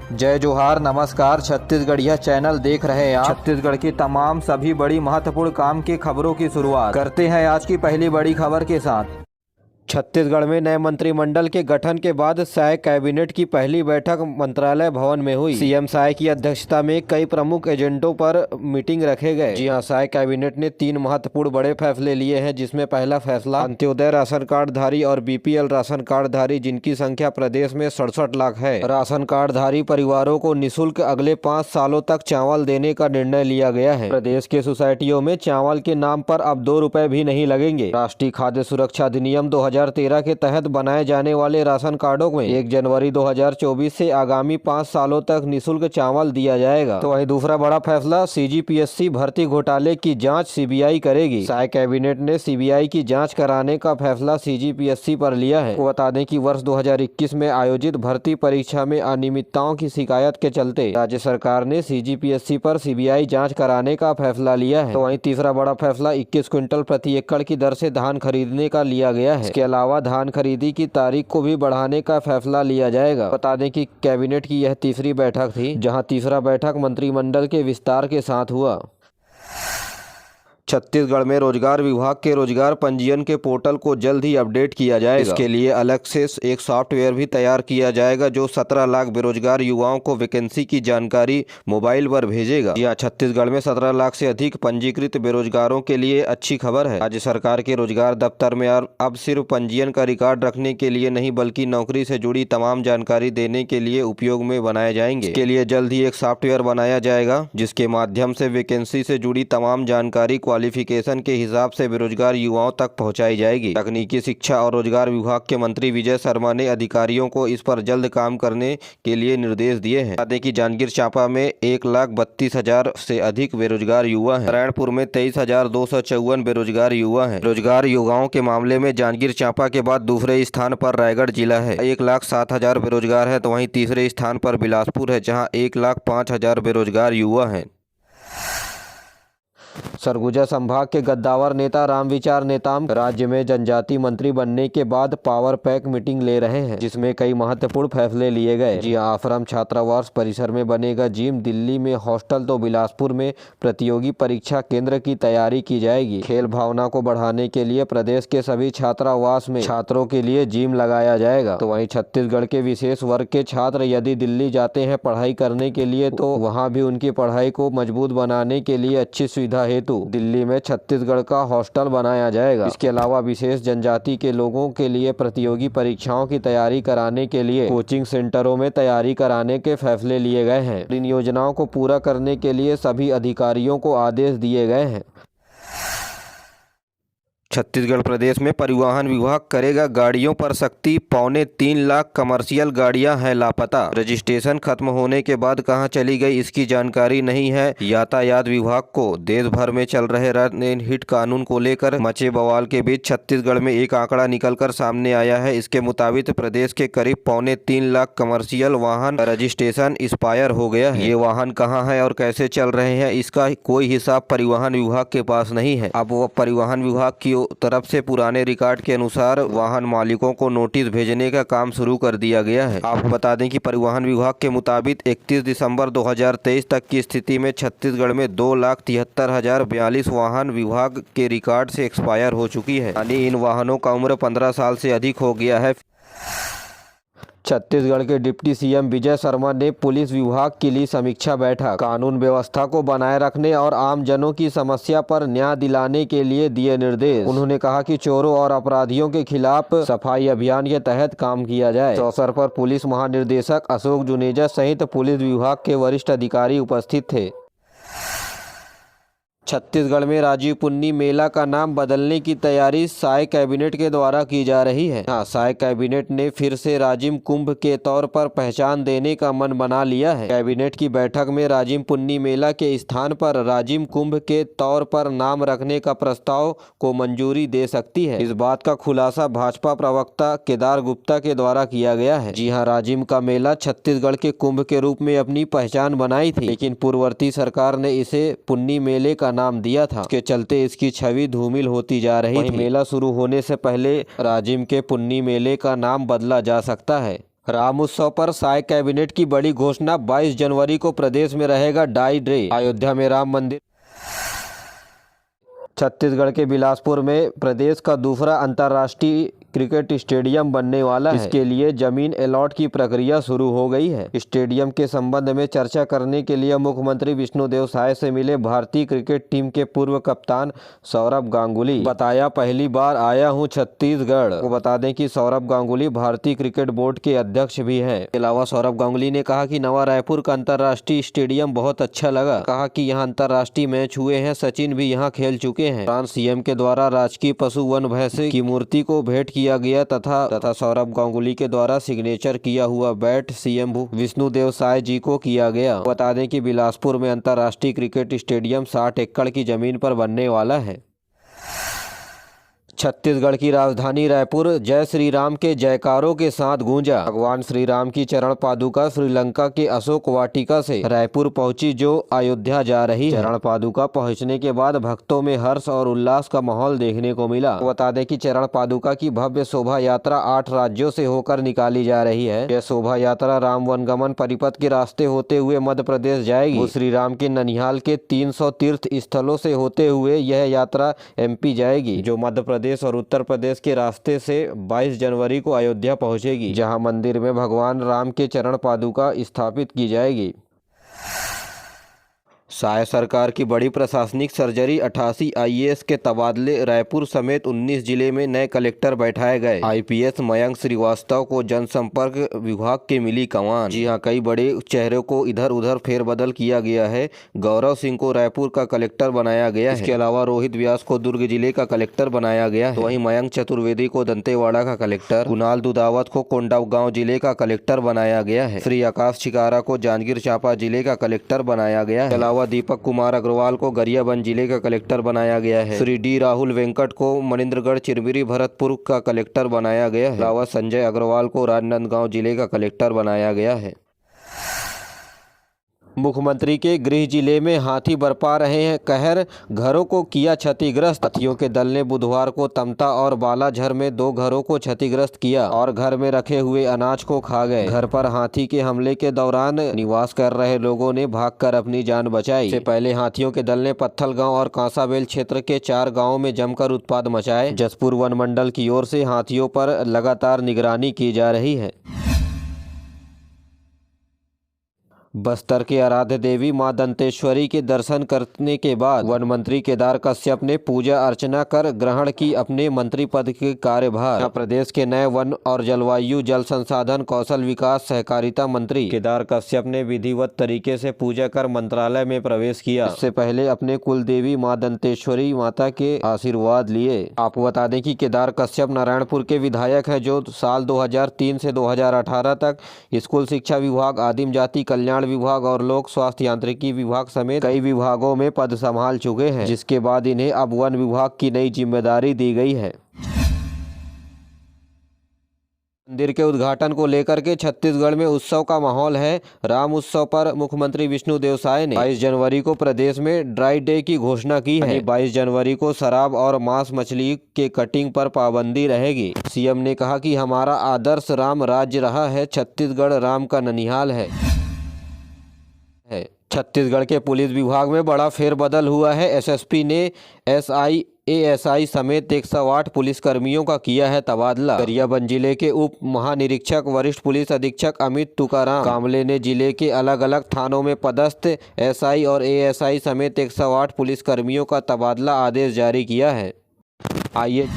जय जोहार, नमस्कार। छत्तीसगढ़िया चैनल देख रहे हैं आप। छत्तीसगढ़ की तमाम सभी बड़ी महत्वपूर्ण काम की खबरों की शुरुआत करते हैं आज की पहली बड़ी खबर के साथ। छत्तीसगढ़ में नए मंत्रिमंडल के गठन के बाद साय कैबिनेट की पहली बैठक मंत्रालय भवन में हुई। सीएम साय की अध्यक्षता में कई प्रमुख एजेंडों पर मीटिंग रखे गए। जी हां, साय कैबिनेट ने 3 महत्वपूर्ण बड़े फैसले लिए हैं, जिसमें पहला फैसला अंत्योदय राशन कार्डधारी और बीपीएल राशन कार्डधारी, जिनकी संख्या प्रदेश में 67 लाख है, राशन कार्डधारी परिवारों को निःशुल्क अगले 5 सालों तक चावल देने का निर्णय लिया गया है। प्रदेश के सोसाइटियों में चावल के नाम पर अब 2 रुपए भी नहीं लगेंगे। राष्ट्रीय खाद्य सुरक्षा अधिनियम 2013 के तहत बनाए जाने वाले राशन कार्डों में 1 जनवरी 2024 से आगामी 5 सालों तक निःशुल्क चावल दिया जाएगा। तो वहीं दूसरा बड़ा फैसला सीजीपीएससी भर्ती घोटाले की जांच सीबीआई करेगी। साय कैबिनेट ने सीबीआई की जांच कराने का फैसला सीजीपीएससी पर लिया है। वो बता दें कि वर्ष 2021 में आयोजित भर्ती परीक्षा में अनियमितताओं की शिकायत के चलते राज्य सरकार ने सीजीपीएससी पर सीबीआई जाँच कराने का फैसला लिया है। तो वहीं तीसरा बड़ा फैसला 21 क्विंटल प्रति एकड़ की दर से धान खरीदने का लिया गया है। इसके अलावा धान खरीदी की तारीख को भी बढ़ाने का फैसला लिया जाएगा। बता दें कि कैबिनेट की यह तीसरी बैठक थी, जहां तीसरा बैठक मंत्रिमंडल के विस्तार के साथ हुआ। छत्तीसगढ़ में रोजगार विभाग के रोजगार पंजीयन के पोर्टल को जल्द ही अपडेट किया जाएगा। इसके लिए अलग से एक सॉफ्टवेयर भी तैयार किया जाएगा, जो 17 लाख बेरोजगार युवाओं को वैकेंसी की जानकारी मोबाइल पर भेजेगा। यहाँ छत्तीसगढ़ में 17 लाख से अधिक पंजीकृत बेरोजगारों के लिए अच्छी खबर है। राज्य सरकार के रोजगार दफ्तर में अब सिर्फ पंजीयन का रिकॉर्ड रखने के लिए नहीं, बल्कि नौकरी से जुड़ी तमाम जानकारी देने के लिए उपयोग में बनाए जाएंगे। इसके लिए जल्द ही एक सॉफ्टवेयर बनाया जाएगा, जिसके माध्यम से वैकेंसी से जुड़ी तमाम जानकारी क्वालिफिकेशन के हिसाब से बेरोजगार युवाओं तक पहुंचाई जाएगी। तकनीकी शिक्षा और रोजगार विभाग के मंत्री विजय शर्मा ने अधिकारियों को इस पर जल्द काम करने के लिए निर्देश दिए हैं। बता दें कि जांजगीर चांपा में 1,32,000 से अधिक बेरोजगार युवा हैं। नारायणपुर में 23,254 बेरोजगार युवा हैं। रोजगार युवाओं के मामले में जांजगीर चांपा के बाद दूसरे स्थान पर रायगढ़ जिला है, 1,07,000 बेरोजगार है। तो वहीं तीसरे स्थान पर बिलासपुर है, जहाँ 1,05,000 बेरोजगार युवा हैं। सरगुजा संभाग के गद्दावर नेता रामविचार नेताम राज्य में जनजाति मंत्री बनने के बाद पावर पैक मीटिंग ले रहे हैं, जिसमें कई महत्वपूर्ण फैसले लिए गए। जी आश्रम छात्रावास परिसर में बनेगा जिम, दिल्ली में हॉस्टल, तो बिलासपुर में प्रतियोगी परीक्षा केंद्र की तैयारी की जाएगी। खेल भावना को बढ़ाने के लिए प्रदेश के सभी छात्रावास में छात्रों के लिए जिम लगाया जाएगा। तो वहीं छत्तीसगढ़ के विशेष वर्ग के छात्र यदि दिल्ली जाते हैं पढ़ाई करने के लिए, तो वहाँ भी उनकी पढ़ाई को मजबूत बनाने के लिए अच्छी सुविधा हेतु दिल्ली में छत्तीसगढ़ का हॉस्टल बनाया जाएगा। इसके अलावा विशेष जनजाति के लोगों के लिए प्रतियोगी परीक्षाओं की तैयारी कराने के लिए कोचिंग सेंटरों में तैयारी कराने के फैसले लिए गए हैं। इन योजनाओं को पूरा करने के लिए सभी अधिकारियों को आदेश दिए गए हैं। छत्तीसगढ़ प्रदेश में परिवहन विभाग करेगा गाड़ियों पर सख्ती, 2.25 लाख कमर्शियल गाड़ियां हैं लापता। रजिस्ट्रेशन खत्म होने के बाद कहां चली गई, इसकी जानकारी नहीं है। यातायात विभाग को देश भर में चल रहे रन एंड हिट कानून को लेकर मचे बवाल के बीच छत्तीसगढ़ में एक आंकड़ा निकलकर सामने आया है। इसके मुताबिक प्रदेश के करीब 2.25 लाख कमर्शियल वाहन रजिस्ट्रेशन एक्सपायर हो गया है। ये वाहन कहाँ है और कैसे चल रहे हैं, इसका कोई हिसाब परिवहन विभाग के पास नहीं है। अब वो परिवहन विभाग की तरफ से पुराने रिकॉर्ड के अनुसार वाहन मालिकों को नोटिस भेजने का काम शुरू कर दिया गया है। आपको बता दें कि परिवहन विभाग के मुताबिक 31 दिसंबर 2023 तक की स्थिति में छत्तीसगढ़ में 2,73,042 वाहन विभाग के रिकॉर्ड से एक्सपायर हो चुकी है, यानी इन वाहनों का उम्र 15 साल से अधिक हो गया है। छत्तीसगढ़ के डिप्टी सीएम विजय शर्मा ने पुलिस विभाग की ली समीक्षा बैठक। कानून व्यवस्था को बनाए रखने और आम जनों की समस्या पर न्याय दिलाने के लिए दिए निर्देश। उन्होंने कहा कि चोरों और अपराधियों के खिलाफ सफाई अभियान के तहत काम किया जाए। इस अवसर पर पुलिस महानिदेशक अशोक जुनेजा सहित पुलिस विभाग के वरिष्ठ अधिकारी उपस्थित थे। छत्तीसगढ़ में राजीव पुन्नी मेला का नाम बदलने की तैयारी साय कैबिनेट के द्वारा की जा रही है। साय कैबिनेट ने फिर से राजिम कुंभ के तौर पर पहचान देने का मन बना लिया है। कैबिनेट की बैठक में राजिम पुन्नी मेला के स्थान पर राजिम कुंभ के तौर पर नाम रखने का प्रस्ताव को मंजूरी दे सकती है। इस बात का खुलासा भाजपा प्रवक्ता केदार गुप्ता के द्वारा किया गया है। जी हाँ, राजिम का मेला छत्तीसगढ़ के कुंभ के रूप में अपनी पहचान बनाई थी, लेकिन पूर्ववर्ती सरकार ने इसे पुन्नी मेले का नाम दिया था। इसके चलते इसकी छवि धूमिल होती जा रही थी। मेला शुरू होने से पहले राजिम के पुन्नी मेले का नाम बदला जा सकता है। राम उत्सव पर साय कैबिनेट की बड़ी घोषणा, 22 जनवरी को प्रदेश में रहेगा ड्राई डे। अयोध्या में राम मंदिर। छत्तीसगढ़ के बिलासपुर में प्रदेश का दूसरा अंतर्राष्ट्रीय क्रिकेट स्टेडियम बनने वाला है। इसके लिए जमीन अलॉट की प्रक्रिया शुरू हो गई है। स्टेडियम के संबंध में चर्चा करने के लिए मुख्यमंत्री विष्णुदेव साय से मिले भारतीय क्रिकेट टीम के पूर्व कप्तान सौरभ गांगुली। बताया, पहली बार आया हूं छत्तीसगढ़। को बता दें कि सौरभ गांगुली भारतीय क्रिकेट बोर्ड के अध्यक्ष भी हैं। इसके अलावा सौरभ गांगुली ने कहा कि नवा रायपुर का अंतर्राष्ट्रीय स्टेडियम बहुत अच्छा लगा। कहा कि यहाँ अंतर्राष्ट्रीय मैच हुए हैं, सचिन भी यहाँ खेल चुके हैं। सीएम के द्वारा राजकीय पशु वन भैंसे की मूर्ति को भेंट किया गया तथा सौरभ गांगुली के द्वारा सिग्नेचर किया हुआ बैट सीएम विष्णुदेव साय जी को किया गया। बता दें कि बिलासपुर में अंतर्राष्ट्रीय क्रिकेट स्टेडियम 60 एकड़ की जमीन पर बनने वाला है। छत्तीसगढ़ की राजधानी रायपुर जय श्री राम के जयकारों के साथ गूंजा। भगवान श्री राम की चरण पादुका श्रीलंका के अशोक वाटिका से रायपुर पहुंची, जो अयोध्या जा रही है। चरण पादुका पहुंचने के बाद भक्तों में हर्ष और उल्लास का माहौल देखने को मिला। बता दें कि चरण पादुका की भव्य शोभा यात्रा 8 राज्यों से होकर निकाली जा रही है। यह शोभा यात्रा राम वनगमन परिपथ के रास्ते होते हुए मध्य प्रदेश जाएगी। वो श्री राम के ननिहाल के 300 तीर्थ स्थलों से होते हुए यह यात्रा एमपी जाएगी, जो मध्य प्रदेश और उत्तर प्रदेश के रास्ते से 22 जनवरी को अयोध्या पहुंचेगी, जहां मंदिर में भगवान राम के चरण पादुका स्थापित की जाएगी। साय सरकार की बड़ी प्रशासनिक सर्जरी, 88 आईएएस के तबादले। रायपुर समेत 19 जिले में नए कलेक्टर बैठाए गए। आईपीएस मयंक श्रीवास्तव को जनसंपर्क विभाग के मिली कमान। जी हां, कई बड़े चेहरों को इधर उधर फेरबदल किया गया है। गौरव सिंह को रायपुर का कलेक्टर बनाया गया है। इसके अलावा रोहित व्यास को दुर्ग जिले का कलेक्टर बनाया गया है। वहीं मयंक चतुर्वेदी को दंतेवाड़ा का कलेक्टर, कुणाल दुदावत को कोंडागांव जिले का कलेक्टर बनाया गया है। श्री आकाश चिकारा को जांजगीर चांपा जिले का कलेक्टर बनाया गया है। दीपक कुमार अग्रवाल को गरियाबंद जिले का कलेक्टर बनाया गया है। श्री डी राहुल वेंकट को मनिंद्रगढ़ चिरमिरी भरतपुर का कलेक्टर बनाया गया है। अलावा संजय अग्रवाल को राजनांदगांव जिले का कलेक्टर बनाया गया है। मुख्यमंत्री के गृह जिले में हाथी बरपा रहे हैं कहर, घरों को किया क्षतिग्रस्त। हाथियों के दल ने बुधवार को तमता और बालाझर में 2 घरों को क्षतिग्रस्त किया और घर में रखे हुए अनाज को खा गए। घर पर हाथी के हमले के दौरान निवास कर रहे लोगों ने भागकर अपनी जान बचाई। इससे पहले हाथियों के दल ने पत्थल गांव और कांसाबेल क्षेत्र के 4 गांवों में जमकर उत्पात मचाए। जसपुर वन मंडल की ओर से हाथियों पर लगातार निगरानी की जा रही है। बस्तर के आराध्य देवी मां दंतेश्वरी के दर्शन करने के बाद वन मंत्री केदार कश्यप ने पूजा अर्चना कर ग्रहण की अपने मंत्री पद के कार्यभार। प्रदेश के नए वन और जलवायु, जल संसाधन, कौशल विकास, सहकारिता मंत्री केदार कश्यप ने विधिवत तरीके से पूजा कर मंत्रालय में प्रवेश किया। इससे पहले अपने कुल देवी मां दंतेश्वरी माता के आशीर्वाद लिए। आपको बता दें कि केदार कश्यप नारायणपुर के विधायक है, जो साल 2003 से 2018 तक स्कूल शिक्षा विभाग, आदिम जाति कल्याण विभाग और लोक स्वास्थ्य यांत्रिकी विभाग समेत कई विभागों में पद संभाल चुके हैं, जिसके बाद इन्हें अब वन विभाग की नई जिम्मेदारी दी गई है। मंदिर के उद्घाटन को लेकर के छत्तीसगढ़ में उत्सव का माहौल है। राम उत्सव पर मुख्यमंत्री विष्णुदेव साय ने 22 जनवरी को प्रदेश में ड्राई डे की घोषणा की है। 22 जनवरी को शराब और मांस मछली के कटिंग पर पाबंदी रहेगी। सीएम ने कहा कि हमारा आदर्श राम राज्य रहा है, छत्तीसगढ़ राम का ननिहाल है। छत्तीसगढ़ के पुलिस विभाग में बड़ा फेरबदल हुआ है। एसएसपी ने एसआई, एएसआई समेत 108 पुलिसकर्मियों का किया है तबादला। गरियाबंद जिले के उप महानिरीक्षक वरिष्ठ पुलिस अधीक्षक अमित तुकाराम कामले ने जिले के अलग अलग थानों में पदस्थ एसआई और एएसआई समेत 108 पुलिसकर्मियों का तबादला आदेश जारी किया है। आइए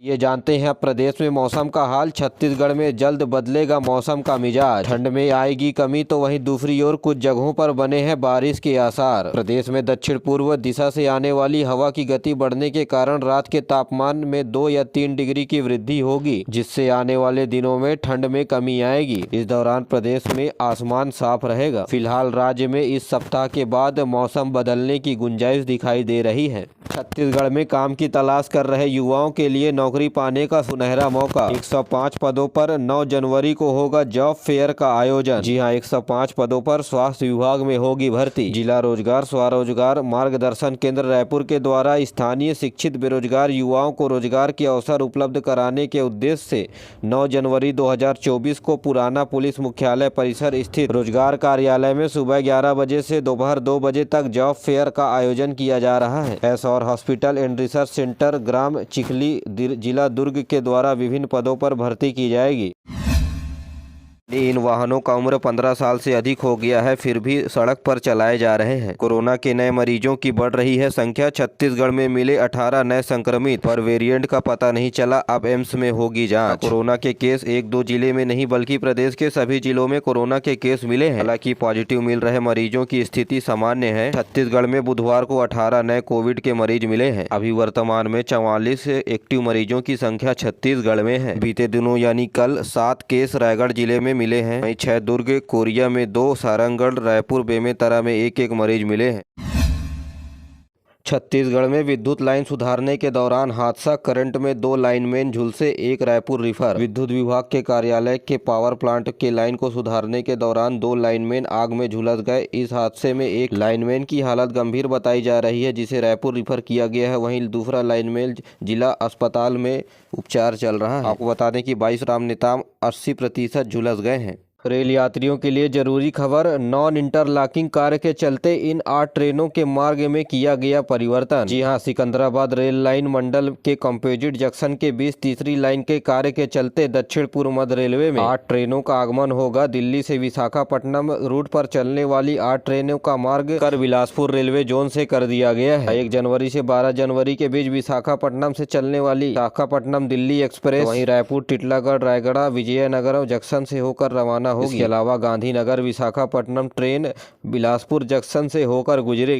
ये जानते हैं प्रदेश में मौसम का हाल। छत्तीसगढ़ में जल्द बदलेगा मौसम का मिजाज, ठंड में आएगी कमी, तो वहीं दूसरी ओर कुछ जगहों पर बने हैं बारिश के आसार। प्रदेश में दक्षिण पूर्व दिशा से आने वाली हवा की गति बढ़ने के कारण रात के तापमान में 2 या 3 डिग्री की वृद्धि होगी, जिससे आने वाले दिनों में ठंड में कमी आएगी। इस दौरान प्रदेश में आसमान साफ रहेगा। फिलहाल राज्य में इस सप्ताह के बाद मौसम बदलने की गुंजाइश दिखाई दे रही है। छत्तीसगढ़ में काम की तलाश कर रहे युवाओं के लिए नौकरी पाने का सुनहरा मौका। 105 पदों पर 9 जनवरी को होगा जॉब फेयर का आयोजन। जी हां, 105 पदों पर स्वास्थ्य विभाग में होगी भर्ती। जिला रोजगार स्वरोजगार मार्गदर्शन केंद्र रायपुर के द्वारा स्थानीय शिक्षित बेरोजगार युवाओं को रोजगार के अवसर उपलब्ध कराने के उद्देश्य से 9 जनवरी 2024 को पुराना पुलिस मुख्यालय परिसर स्थित रोजगार कार्यालय में सुबह 11 बजे से दोपहर 2 बजे तक जॉब फेयर का आयोजन किया जा रहा है। एस और हॉस्पिटल एंड रिसर्च सेंटर ग्राम चिखली जिला दुर्ग के द्वारा विभिन्न पदों पर भर्ती की जाएगी। इन वाहनों का उम्र 15 साल से अधिक हो गया है, फिर भी सड़क पर चलाए जा रहे हैं। कोरोना के नए मरीजों की बढ़ रही है संख्या। छत्तीसगढ़ में मिले 18 नए संक्रमित, पर वेरिएंट का पता नहीं चला। अब एम्स में होगी जांच। कोरोना के केस 1-2 जिले में नहीं बल्कि प्रदेश के सभी जिलों में कोरोना के केस मिले हैं। हालांकि पॉजिटिव मिल रहे मरीजों की स्थिति सामान्य है। छत्तीसगढ़ में बुधवार को 18 नए कोविड के मरीज मिले हैं। अभी वर्तमान में 44 एक्टिव मरीजों की संख्या छत्तीसगढ़ में है। बीते दिनों यानी कल 7 केस रायगढ़ जिले में मिले हैं। वहीं 6 दुर्ग, कोरिया में 2, सारंगढ़, रायपुर, बेमेतरा में 1-1 मरीज मिले हैं। छत्तीसगढ़ में विद्युत लाइन सुधारने के दौरान हादसा। करंट में 2 लाइनमैन झुलसे, 1 रायपुर रिफर। विद्युत विभाग के कार्यालय के पावर प्लांट के लाइन को सुधारने के दौरान 2 लाइनमैन आग में झुलस गए। इस हादसे में एक लाइनमैन की हालत गंभीर बताई जा रही है, जिसे रायपुर रिफर किया गया है। वहीं दूसरा लाइनमैन जिला अस्पताल में उपचार चल रहा है। आपको बता दें कि 22 रामनेताम 80% झुलस गए हैं। रेल यात्रियों के लिए जरूरी खबर। नॉन इंटरलॉकिंग कार्य के चलते इन 8 ट्रेनों के मार्ग में किया गया परिवर्तन। जी हां, सिकंदराबाद रेल लाइन मंडल के कंपोजिट जंक्शन के बीच तीसरी लाइन के कार्य के चलते दक्षिण पूर्व मध्य रेलवे में 8 ट्रेनों का आगमन होगा। दिल्ली से विशाखापट्टनम रूट पर चलने वाली 8 ट्रेनों का मार्ग कर बिलासपुर रेलवे जोन से कर दिया गया है। 1 जनवरी से 12 जनवरी के बीच विशाखापट्टनम से चलने वाली विशाखापट्टनम दिल्ली एक्सप्रेस वहीं रायपुर, टिटलागढ़, रायगढ़, विजयनगरम जंक्शन से होकर रवाना होगी। इसके अलावा गांधीनगर विशाखापट्टनम ट्रेन बिलासपुर जंक्शन से होकर गुजरेगी।